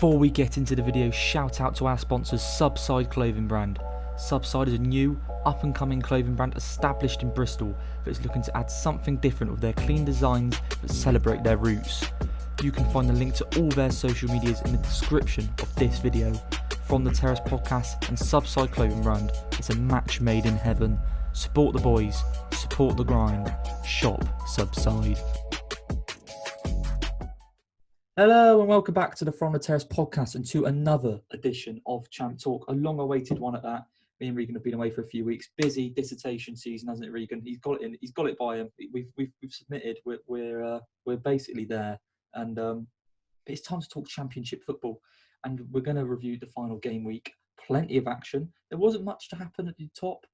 Before we get into the video, shout out to our sponsors Subside Clothing Brand. Subside is a new, up-and-coming clothing brand established in Bristol that is looking to add something different with their clean designs that celebrate their roots. You can find the link to all their social medias in the description of this video. From the Terrace Podcast and Subside Clothing Brand, it's a match made in heaven. Support the boys, support the grind, shop Subside. Hello and welcome back to the From the Terrace Podcast and to another edition of Champ Talk, a long-awaited one at that. Me and Regan have been away for a few weeks. Busy dissertation season, hasn't it, Regan? He's got it by him. We've submitted. We're basically there, and it's time to talk Championship football, and we're going to review the final game week. Plenty of action. There wasn't much to happen at the top.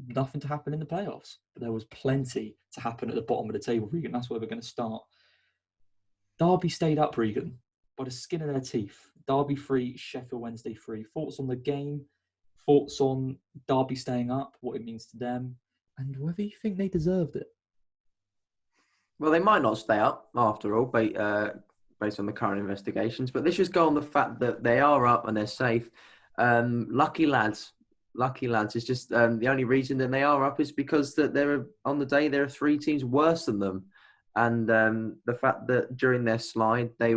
Nothing to happen in the playoffs, but there was plenty to happen at the bottom of the table, Regan. That's where we're going to start. Derby stayed up, Regan, by the skin of their teeth. Derby 3, Sheffield Wednesday 3. Thoughts on the game? Thoughts on Derby staying up, what it means to them, and whether you think they deserved it? Well, they might not stay up, after all, based on the current investigations. But let's just go on the fact that they are up and they're safe. Lucky lads. It's just the only reason that they are up is because that there are 3 teams worse than them. And the fact that during their slide, they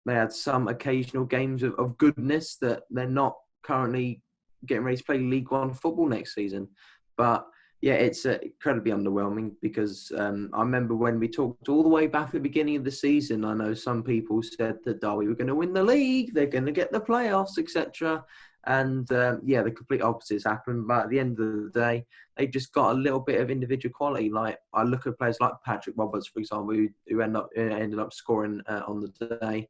had some occasional games of goodness that they're not currently getting ready to play League One football next season. But yeah, it's incredibly underwhelming because I remember when we talked all the way back at the beginning of the season, I know some people said that Derby were going to win the league, they're going to get the playoffs, etc. And the complete opposites happened. But at the end of the day, they've just got a little bit of individual quality. Like I look at players like Patrick Roberts, for example, who ended up scoring on the day,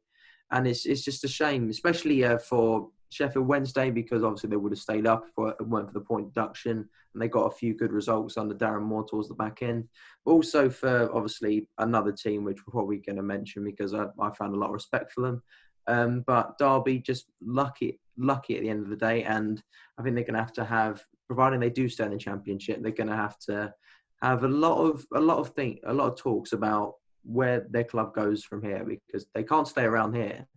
and it's just a shame, especially for Sheffield Wednesday, because obviously they would have stayed up if it weren't for the point deduction, and they got a few good results under Darren Moore towards the back end. Also for obviously another team, which we're probably going to mention because I found a lot of respect for them. But Derby just lucky at the end of the day, and I think they're going to have, providing they do stay in the Championship, they're going to have a lot of talks about where their club goes from here, because they can't stay around here.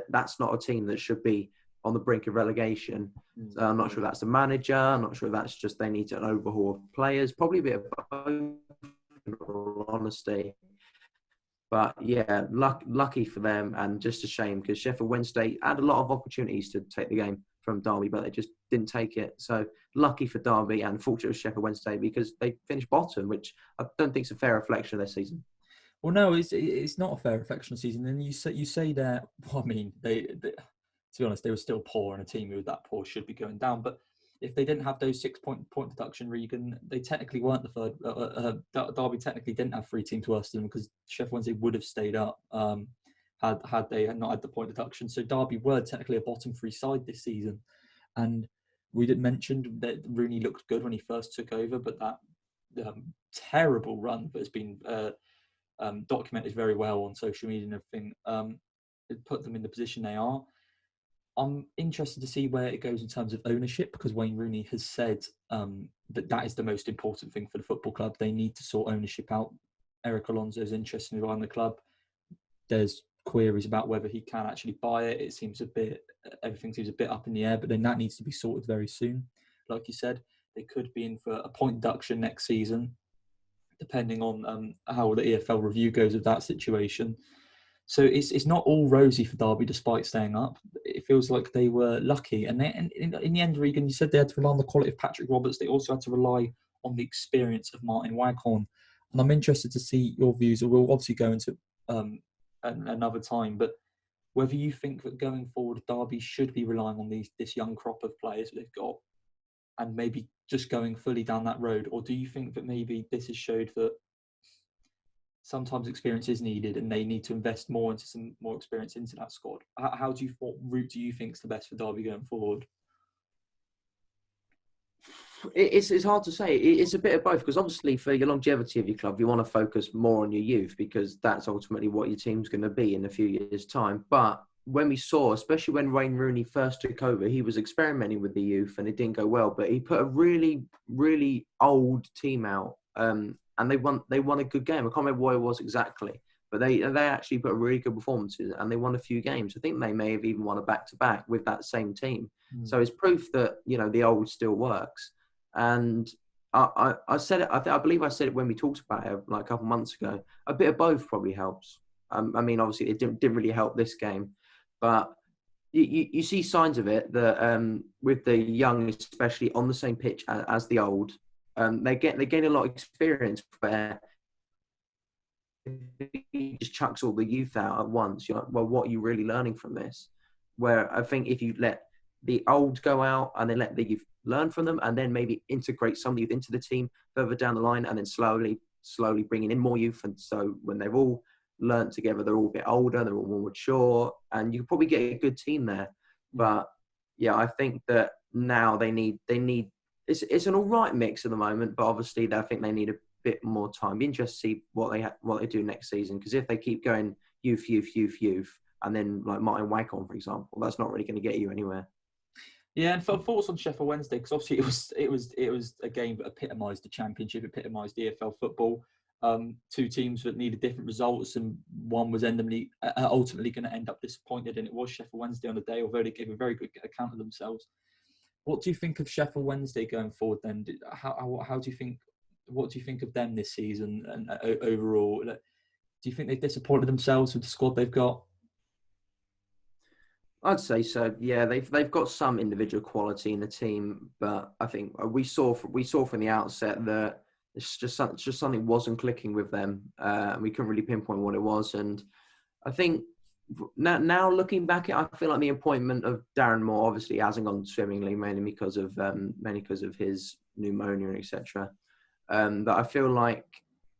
That's not a team that should be on the brink of relegation. So I'm not sure that's the manager. I'm not sure that's just they need an overhaul of players. Probably a bit of both, in all honesty. But yeah, lucky for them, and just a shame because Sheffield Wednesday had a lot of opportunities to take the game from Derby, but they just didn't take it. So lucky for Derby and fortunate for Sheffield Wednesday because they finished bottom, which I don't think is a fair reflection of their season. Well, no, it's not a fair reflection of the season. And you say that, well, I mean, they to be honest, they were still poor, and a team who was that poor should be going down. But if they didn't have those 6-point deduction, Regan, they technically weren't the third. Derby technically didn't have 3 teams worse than them because Sheffield Wednesday would have stayed up had they not had the point deduction. So Derby were technically a bottom 3 side this season. And we did mention that Rooney looked good when he first took over, but that terrible run that has been documented very well on social media and everything, it put them in the position they are. I'm interested to see where it goes in terms of ownership, because Wayne Rooney has said that is the most important thing for the football club. They need to sort ownership out. Eric Alonso is interested in buying the club. There's queries about whether he can actually buy it. Everything seems a bit up in the air, but then that needs to be sorted very soon. Like you said, they could be in for a point deduction next season, depending on how the EFL review goes with that situation. So it's not all rosy for Derby despite staying up. It feels like they were lucky. And in the end, Regan, you said they had to rely on the quality of Patrick Roberts. They also had to rely on the experience of Martin Waghorn. And I'm interested to see your views, and we'll obviously go into another time, but whether you think that going forward, Derby should be relying on this young crop of players that they've got and maybe just going fully down that road, or do you think that maybe this has showed that sometimes experience is needed and they need to invest more into some more experience into that squad? What route do you think is the best for Derby going forward? It's hard to say. It's a bit of both, because obviously for your longevity of your club, you want to focus more on your youth because that's ultimately what your team's going to be in a few years' time. But when we saw, especially when Wayne Rooney first took over, he was experimenting with the youth and it didn't go well. But he put a really, really old team out. And they won a good game. I can't remember what it was exactly, but they actually put a really good performance in, and they won a few games. I think they may have even won a back-to-back with that same team. So it's proof that, the old still works. And I said it. I believe I said it when we talked about it like a couple of months ago. A bit of both probably helps. I mean, obviously it didn't really help this game, but you see signs of it that with the young, especially on the same pitch as the old, they gain a lot of experience where he just chucks all the youth out at once. You're like, well, what are you really learning from this? Where I think if you let the old go out and then let the youth learn from them, and then maybe integrate some youth into the team further down the line, and then slowly bringing in more youth. And so when they've all learned together, they're all a bit older, they're all more mature, and you can probably get a good team there. But yeah, I think that now they need it's an all right mix at the moment, but obviously I think they need a bit more time. Be interested to see what they do next season, because if they keep going youth, and then like Martin Waghorn, for example, that's not really going to get you anywhere. Yeah, and for thoughts on Sheffield Wednesday, because obviously it was a game that epitomised the Championship, epitomised EFL football. Two teams that needed different results, and one was ultimately going to end up disappointed, and it was Sheffield Wednesday on the day, although they gave a very good account of themselves. What do you think of Sheffield Wednesday going forward then? How do you think? What do you think of them this season and overall? Do you think they've disappointed themselves with the squad they've got? I'd say so. Yeah, they've got some individual quality in the team, but I think we saw from the outset that it's just something wasn't clicking with them. We couldn't really pinpoint what it was, and I think now looking back, I feel like the appointment of Darren Moore obviously hasn't gone swimmingly, mainly because of his pneumonia and etc. But I feel like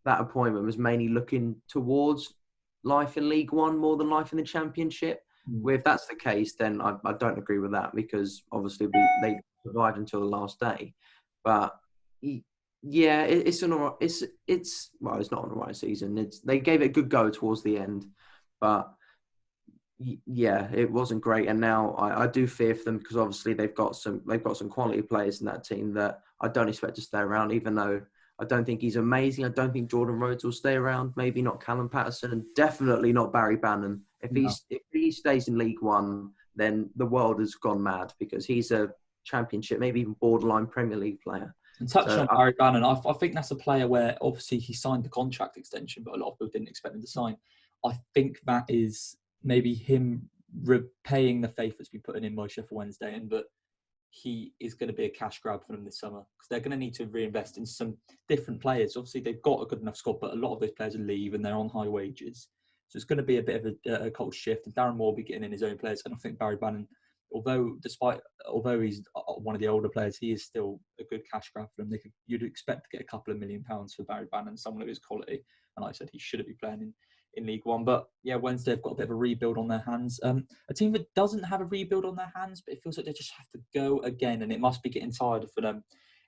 that appointment was mainly looking towards life in League One more than life in the Championship. If that's the case, then I don't agree with that, because obviously they survived until the last day. But yeah, it's not on the right season. They gave it a good go towards the end, but yeah, it wasn't great. And now I do fear for them, because obviously they've got some quality players in that team that I don't expect to stay around, even though I don't think he's amazing. I don't think Jordan Rhodes will stay around. Maybe not Callum Patterson, and definitely not Barry Bannon. If he stays in League One, then the world has gone mad, because he's a Championship, maybe even borderline Premier League player. And touching on Barry Bannon, I think that's a player where obviously he signed the contract extension, but a lot of people didn't expect him to sign. I think that is maybe him repaying the faith that's been put in by Sheffield Wednesday, and that he is going to be a cash grab for them this summer, because they're going to need to reinvest in some different players. Obviously, they've got a good enough squad, but a lot of those players leave and they're on high wages. So it's going to be a bit of a culture shift, and Darren Moore will be getting in his own players. And I think Barry Bannon, although he's one of the older players, he is still a good cash grab for them. You'd expect to get a couple of £1 million for Barry Bannon, someone of his quality. And like I said, he shouldn't be playing in League One. But yeah, Wednesday have got a bit of a rebuild on their hands. A team that doesn't have a rebuild on their hands, but it feels like they just have to go again, and it must be getting tired for them,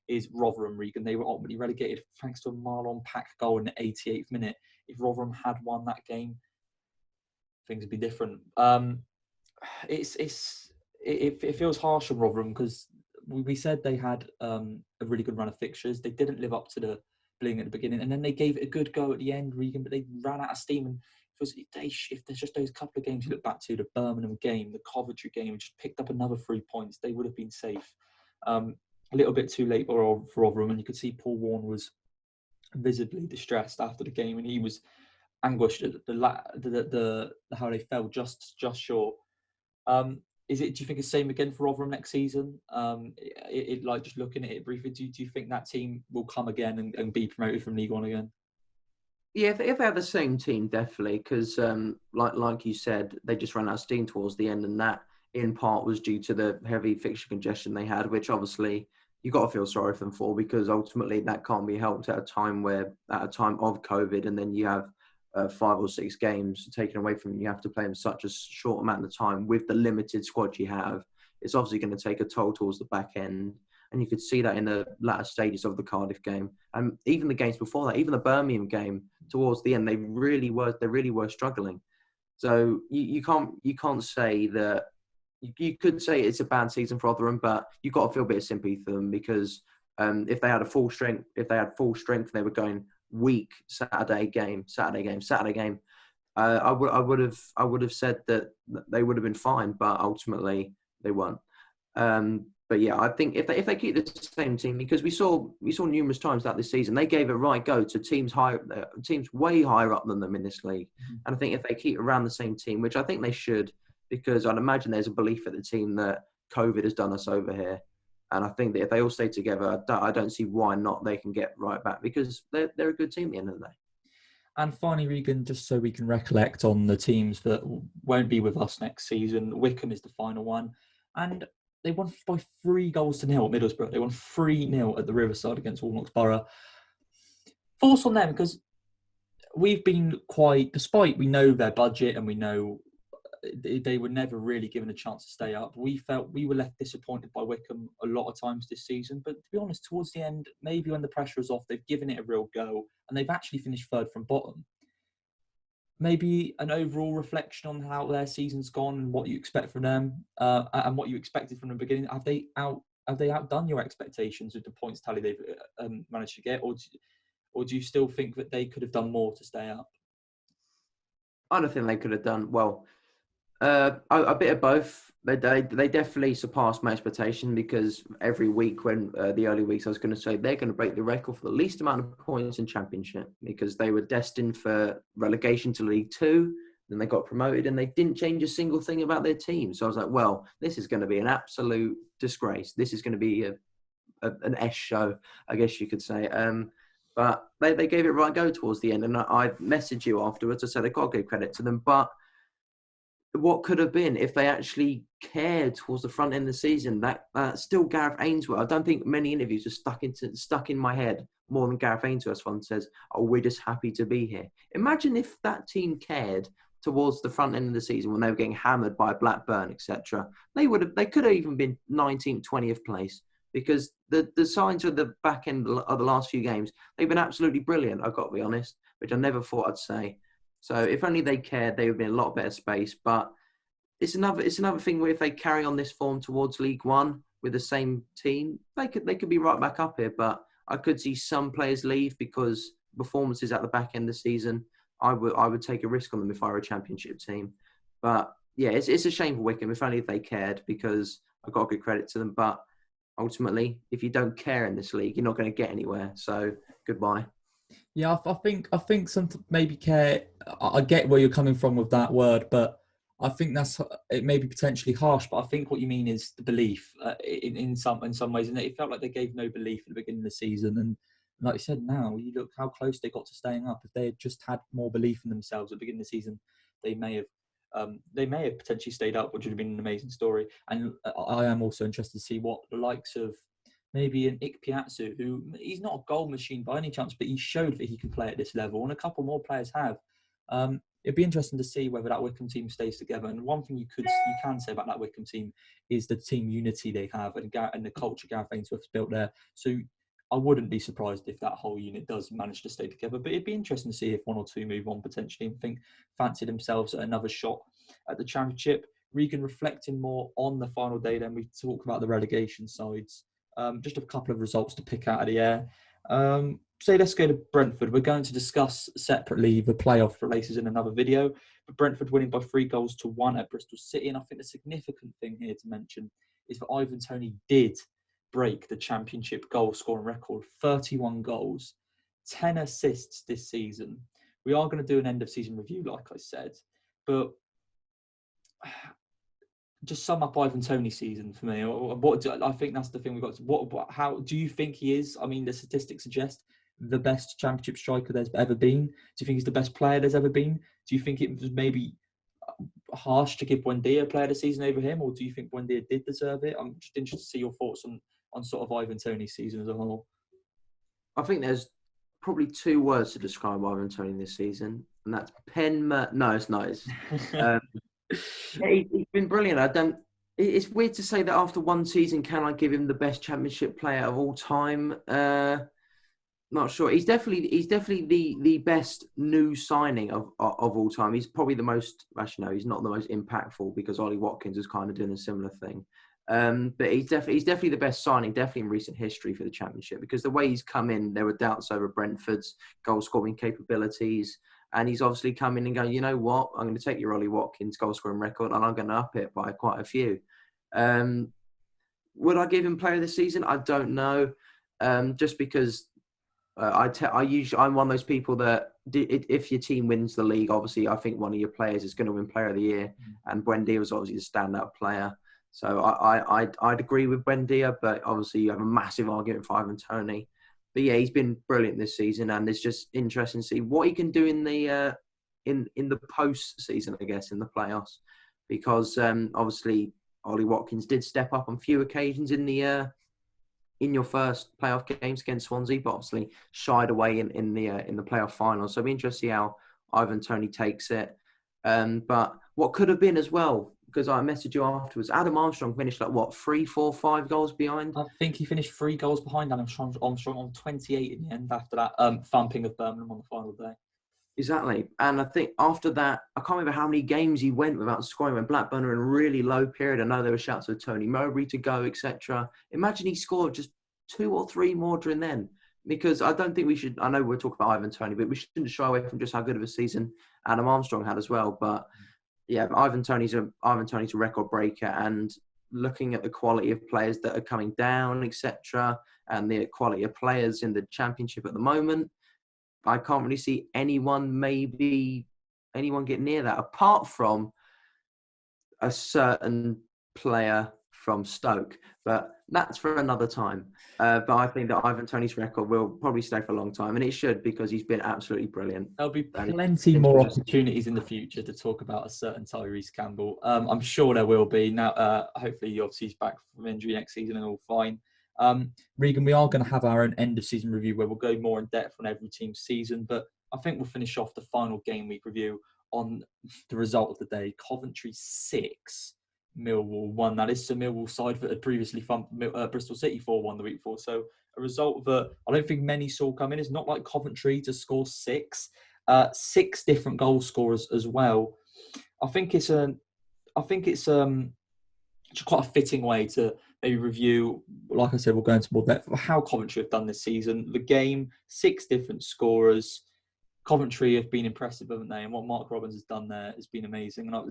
is Rotherham. Regan. They were ultimately relegated thanks to a Marlon Pack goal in the 88th minute. If Rotherham had won that game, things would be different. It feels harsh on Rotherham, because we said they had a really good run of fixtures. They didn't live up to the billing at the beginning, and then they gave it a good go at the end, Regan, but they ran out of steam. And if there's just those couple of games you look back to, the Birmingham game, the Coventry game, and just picked up another 3 points, they would have been safe. A little bit too late for Rotherham, and you could see Paul Warne was visibly distressed after the game, and he was anguished at the how they fell just short. Do you think it's the same again for Rotherham next season? Like just looking at it briefly, do you think that team will come again and be promoted from League One again? Yeah, if they have the same team, definitely, because like you said, they just ran out of steam towards the end, and that in part was due to the heavy fixture congestion they had, which obviously you got to feel sorry for them for, because ultimately that can't be helped at a time of COVID, and then you have 5 or 6 games taken away from you. You have to play in such a short amount of time with the limited squad you have. It's obviously going to take a toll towards the back end. And you could see that in the latter stages of the Cardiff game. And even the games before that, even the Birmingham game towards the end, they really were struggling. So you can't say that. You could say it's a bad season for Rotherham, but you've got to feel a bit of sympathy for them, because if they had full strength, they were going week, Saturday game. I would have said that they would have been fine, but ultimately they weren't. But yeah, I think if they keep the same team, because we saw numerous times that this season they gave it right go to teams way higher up than them in this league, and I think if they keep around the same team, which I think they should, because I'd imagine there's a belief at the team that COVID has done us over here, and I think that if they all stay together, I don't see why not they can get right back, because they're a good team at the end of the day. And finally, Regan, just so we can recollect on the teams that won't be with us next season, Wycombe is the final one. And they won by 3-0 at Middlesbrough. They won 3-0 at the Riverside against Walnocks Borough. Force on them, because we've been despite we know their budget and we know they were never really given a chance to stay up. We felt we were left disappointed by Wycombe a lot of times this season. But to be honest, towards the end, maybe when the pressure is off, they've given it a real go and they've actually finished third from bottom. Maybe an overall reflection on how their season's gone and what you expect from them and what you expected from the beginning. Have they outdone your expectations with the points tally they've managed to get, or do you still think that they could have done more to stay up? I don't think they could have done well. A bit of both. They definitely surpassed my expectation, because every week when the early weeks I was going to say they're going to break the record for the least amount of points in Championship, because they were destined for relegation to League Two. Then they got promoted and they didn't change a single thing about their team. So I was like, well, this is going to be an absolute disgrace. This is going to be an S show, I guess you could say. But they gave it right go towards the end. And I messaged you afterwards. I said I got to give credit to them. But what could have been if they actually cared towards the front end of the season? That still Gareth Ainsworth. I don't think many interviews are stuck in my head more than Gareth Ainsworth's one says, "Oh, we're just happy to be here." Imagine if that team cared towards the front end of the season when they were getting hammered by Blackburn, etc. They could have even been 19th, 20th place, because the signs of the back end of the last few games, they've been absolutely brilliant. I've got to be honest, which I never thought I'd say. So if only they cared, they would be in a lot better space. But it's another thing where if they carry on this form towards League One with the same team, they could be right back up here. But I could see some players leave because performances at the back end of the season. I would take a risk on them if I were a Championship team. But yeah, it's a shame for Wycombe. If only they cared, because I've got good credit to them. But ultimately, if you don't care in this league, you're not going to get anywhere. So goodbye. Yeah, I think some maybe care. I get where you're coming from with that word, but I think it may be potentially harsh. But I think what you mean is the belief in some ways, and it felt like they gave no belief at the beginning of the season. And like you said, now you look how close they got to staying up. If they had just had more belief in themselves at the beginning of the season, they may have potentially stayed up, which would have been an amazing story. And I am also interested to see what the likes of maybe an Ikpeatsu, who he's not a goal machine by any chance, but he showed that he can play at this level, and a couple more players have. It'd be interesting to see whether that Wycombe team stays together. And one thing you can say about that Wycombe team is the team unity they have and the culture Gareth Ainsworth's built there. So I wouldn't be surprised if that whole unit does manage to stay together. But it'd be interesting to see if one or two move on potentially and fancy themselves at another shot at the Championship. Regan, reflecting more on the final day, then we talk about the relegation sides. Just a couple of results to pick out of the air. Let's go to Brentford. We're going to discuss separately the playoff races in another video. But Brentford winning by 3-1 at Bristol City. And I think the significant thing here to mention is that Ivan Toney did break the Championship goal scoring record. 31 goals, 10 assists this season. We are going to do an end of season review, like I said. But just sum up Ivan Toney's season for me. I think that's the thing we've got to. How do you think he is? I mean, the statistics suggest the best Championship striker there's ever been. Do you think he's the best player there's ever been? Do you think it was maybe harsh to give Buendia player of the season over him, or do you think Buendia did deserve it? I'm just interested to see your thoughts on sort of Ivan Toney's season as a whole. I think there's probably two words to describe Ivan Toney this season, and that's No, it's not. He's been brilliant. It's weird to say that after one season, can I give him the best Championship player of all time? Not sure. He's definitely the best new signing of all time. He's probably the most. Actually, no, he's not the most impactful, because Ollie Watkins is kind of doing a similar thing. But he's definitely the best signing, definitely in recent history for the Championship, because the way he's come in, there were doubts over Brentford's goal scoring capabilities. And he's obviously come in and going, you know what, I'm going to take your Ollie Watkins goal scoring record and I'm going to up it by quite a few. Would I give him player of the season? I don't know. Just because I'm one of those people that if your team wins the league, obviously I think one of your players is going to win player of the year. And Buendia was obviously the standout player. So I'd agree with Buendia, but obviously you have a massive argument for Ivan Toney. But yeah, he's been brilliant this season, and it's just interesting to see what he can do in the post season, I guess, in the playoffs, because obviously Ollie Watkins did step up on few occasions in your first playoff games against Swansea, but obviously shied away in the playoff final. So it'll be interesting to see how Ivan Toney takes it. But what could have been as well, because I messaged you afterwards, Adam Armstrong finished 3, 4, 5 goals behind? I think he finished 3 goals behind Adam Armstrong on 28 in the end after that thumping of Birmingham on the final day. Exactly. And I think after that, I can't remember how many games he went without scoring when Blackburn were in a really low period. I know there were shouts of Tony Mowbray to go, etc. Imagine he scored just 2 or 3 more during then. Because I don't think we should, I know we're talking about Ivan Toney, but we shouldn't shy away from just how good of a season Adam Armstrong had as well. But yeah, Ivan Toney's a record breaker, and looking at the quality of players that are coming down, etc., and the quality of players in the Championship at the moment, I can't really see anyone get near that, apart from a certain player from Stoke. But that's for another time. But I think that Ivan Toney's record will probably stay for a long time, and it should, because he's been absolutely brilliant. There'll be plenty more opportunities in the future to talk about a certain Tyrese Campbell. I'm sure there will be. Now, hopefully, obviously, he's back from injury next season and all fine. Regan, we are going to have our own end of season review where we'll go more in depth on every team's season, but I think we'll finish off the final game week review on the result of the day. Coventry 6, Millwall 1. That is the Millwall side that had previously thumped Bristol City 4-1 the week before. So a result that I don't think many saw coming. It's not like Coventry to score 6. 6 different goal scorers as well. I think it's quite a fitting way to maybe review, like I said, we'll go into more depth of how Coventry have done this season. The game, 6 different scorers. Coventry have been impressive, haven't they? And what Mark Robins has done there has been amazing. And it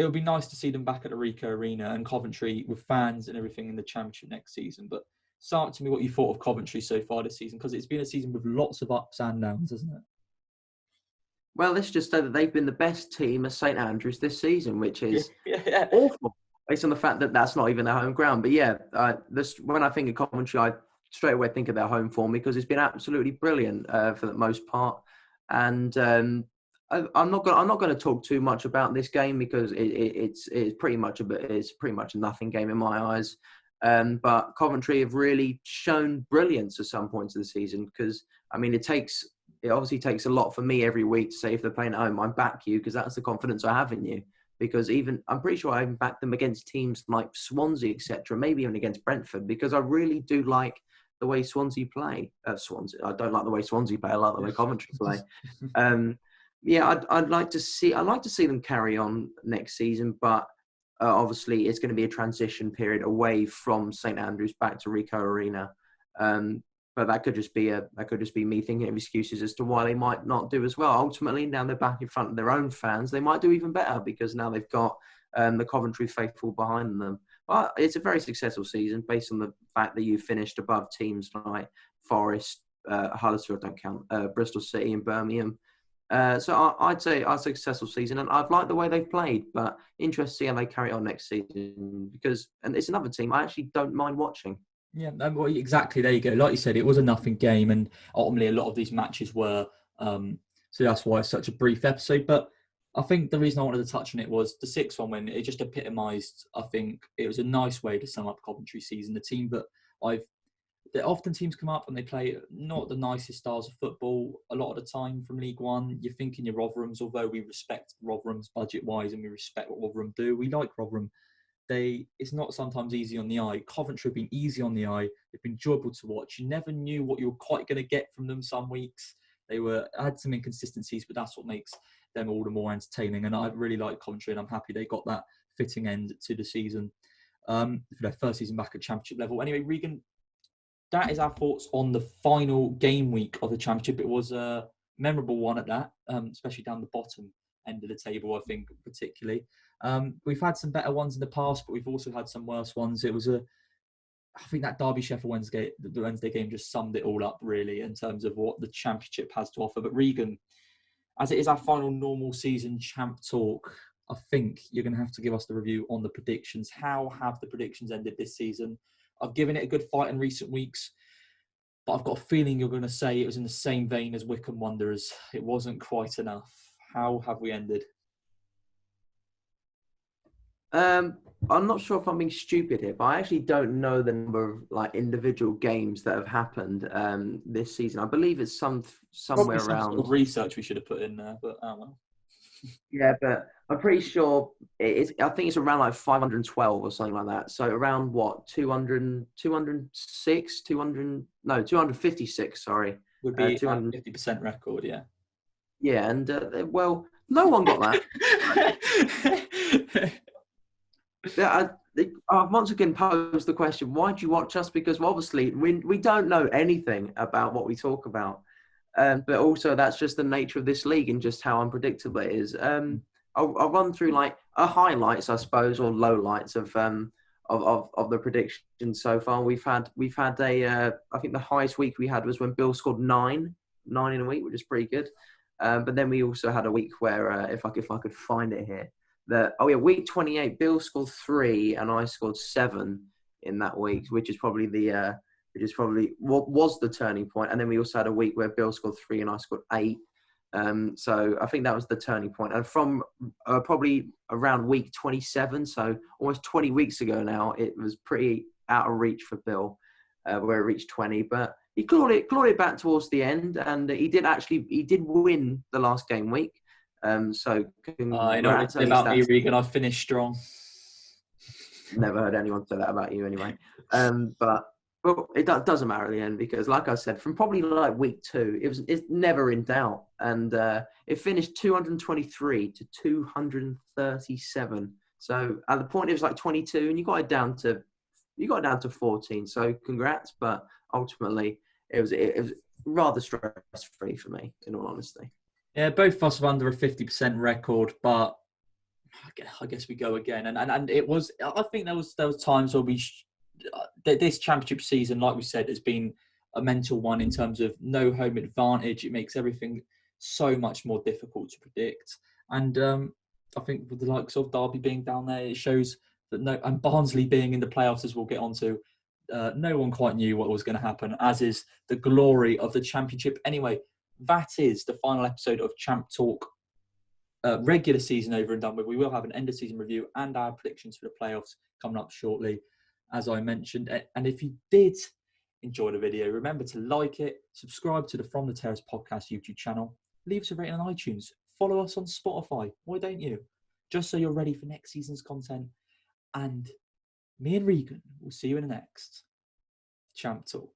would be nice to see them back at the Ricoh Arena and Coventry with fans and everything in the Championship next season. But start to me what you thought of Coventry so far this season, because it's been a season with lots of ups and downs, hasn't it? Well, let's just say that they've been the best team at St Andrews this season, which is awful, based on the fact that that's not even their home ground. But yeah, when I think of Coventry, I straight away think of their home form, because it's been absolutely brilliant for the most part. And I'm not going to talk too much about this game, because it's pretty much a nothing game in my eyes. But Coventry have really shown brilliance at some points of the season, because I mean it obviously takes a lot for me every week to say, if they're playing at home, I back you, because that's the confidence I have in you. Because I'm pretty sure I even backed them against teams like Swansea, etc., maybe even against Brentford, because I really do like the way Swansea play. I don't like the way Swansea play. I like the way Coventry play. I'd like to see them carry on next season, but obviously it's going to be a transition period away from St Andrews back to Ricoh Arena. But that could just be me thinking of excuses as to why they might not do as well. Ultimately, now they're back in front of their own fans, they might do even better, because now they've got the Coventry faithful behind them. But it's a very successful season based on the fact that you finished above teams like Forest, Huddersfield, don't count, Bristol City and Birmingham. So I'd say a successful season, and I've liked the way they've played, but interested to see how they carry on next season, and it's another team I actually don't mind watching. Yeah, well, exactly. There you go. Like you said, it was a nothing game, and ultimately a lot of these matches were. So that's why it's such a brief episode. But I think the reason I wanted to touch on it was the 6-1 win. It just epitomised. I think it was a nice way to sum up Coventry season. The team that often teams come up and they play not the nicest styles of football a lot of the time from League One. You're thinking your Rotherhams, although we respect Rotherhams budget-wise and we respect what Rotherham do. We like Rotherham. It's not sometimes easy on the eye. Coventry have been easy on the eye. They've been enjoyable to watch. You never knew what you were quite going to get from them some weeks. They had some inconsistencies, but that's what makes them all the more entertaining. And I really like Coventry, and I'm happy they got that fitting end to the season for their first season back at Championship level. Anyway, Regan, that is our thoughts on the final game week of the Championship. It was a memorable one at that, especially down the bottom end of the table, I think, particularly. We've had some better ones in the past, but we've also had some worse ones. I think that Derby-Sheffield Wednesday, the Wednesday game just summed it all up, really, in terms of what the Championship has to offer. But Regan, as it is our final normal season champ talk, I think you're going to have to give us the review on the predictions. How have the predictions ended this season? I've given it a good fight in recent weeks, but I've got a feeling you're going to say it was in the same vein as Wycombe Wanderers. It wasn't quite enough. How have we ended? I'm not sure if I'm being stupid here, but I actually don't know the number of individual games that have happened this season. I believe it's somewhere Probably around. some sort of research we should have put in there, but oh well. Yeah, but I'm pretty sure I think it's around 512 or something like that. So around what 206, 256. Sorry, Would be 50% record, yeah. Yeah, and well, no one got that. I've once again posed the question: why do you watch us? Because obviously we don't know anything about what we talk about, but also that's just the nature of this league and just how unpredictable it is. I'll run through a highlights, I suppose, or lowlights of the predictions so far. We've had I think the highest week we had was when Bill scored nine in a week, which is pretty good. But then we also had a week where if I could find it here. Week 28, Bill scored 3 and I scored 7 in that week, which is probably what was the turning point. And then we also had a week where Bill scored 3 and I scored 8. So I think that was the turning point. And from probably around week 27, so almost 20 weeks ago now, it was pretty out of reach for Bill, where it reached 20. But he clawed it back towards the end, and he did win the last game week. So I know what about me, Regan. I finished strong. Never heard anyone say that about you, anyway. But it doesn't matter at the end because, like I said, from probably week 2, it's never in doubt, and it finished 223 to 237. So at the point it was 22, and you got it down to 14. So congrats, but ultimately it was rather stress-free for me, in all honesty. Yeah, both of us were under a 50% record, but I guess we go again. And it was, I think there was times where this Championship season, like we said, has been a mental one in terms of no home advantage. It makes everything so much more difficult to predict. And I think with the likes of Derby being down there, it shows that and Barnsley being in the playoffs, as we'll get onto, no one quite knew what was going to happen, as is the glory of the Championship. Anyway, that is the final episode of Champ Talk. Regular season over and done with. We will have an end of season review and our predictions for the playoffs coming up shortly, as I mentioned. And if you did enjoy the video, remember to like it, subscribe to the From the Terrace podcast YouTube channel, leave us a rating on iTunes, follow us on Spotify. Why don't you? Just so you're ready for next season's content. And me and Regan will see you in the next Champ Talk.